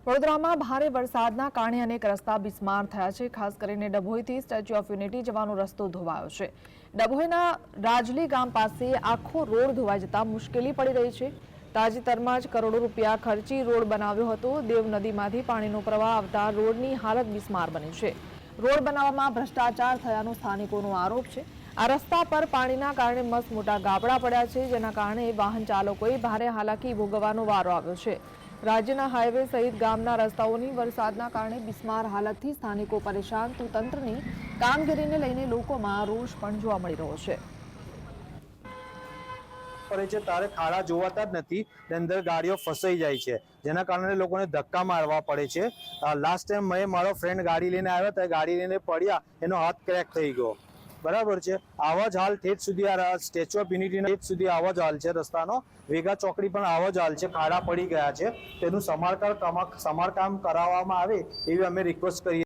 વડોદરામાં ભારે વરસાદના કારણે અનેક રસ્તા બિસ્માર થયા છે। ખાસ કરીને ડભોઈથી સ્ટેચ્યુ ઓફ યુનિટી જવાનો રસ્તો ધોવાયો છે। ડભોઈના રાજલી ગામ પાસે આખો રોડ ધોવાઈ જતા મુશ્કેલી પડી રહી છે। તાજેતરમાં જ કરોડો રૂપિયા ખર્ચી રોડ બનાવ્યો હતો। દેવ નદીમાંથી પાણીનો પ્રવાહ આવતા રોડની હાલત બિસ્માર બની છે। રોડ બનાવવામાં ભ્રષ્ટાચાર થયાનો સ્થાનિકોનો આરોપ છે। આ રસ્તા પર પાણીના કારણે મસ્ત મોટા ગાબડા પડ્યા છે, જેના કારણે વાહન ચાલકોએ ભારે હાલાકી ભોગવવાનો વારો આવ્યો છે। રાજ્યના હાઈવે સહિત ગામના રસ્તાઓની વરસાદના કારણે બિસ્માર હાલતથી સ્થાનિકો પરેશાન તો તંત્રની કામગીરીને લઈને લોકોમાં રોષ પણ જોવા મળી રહ્યો છે। પડે છે તારે ખાડા જોવાતા જ નથી, અંદર ગાડીઓ ફસાઈ જાય છે, જેના કારણે લોકોને ધક્કા મારવા પડે છે। લાસ્ટ ટાઈમ મેં મારો ફ્રેન્ડ ગાડી લઈને આવ્યો તો ગાડી લઈને પડ્યા, એનો હાથ ક્રેક થઈ ગયો। બરાબર છે, આવા જ હાલ ઠેઠ સુધી આ સ્ટેચ્યુ ઓફ યુનિટીના ઠેઠ સુધી આવો જ હાલ છે રસ્તાનો। વેગા ચોકડી પણ આવો જ હાલ છે, ખાડા પડી ગયા છે। તેનું સમારકામ કરાવવામાં આવે એવી અમે રિક્વેસ્ટ કરીએ।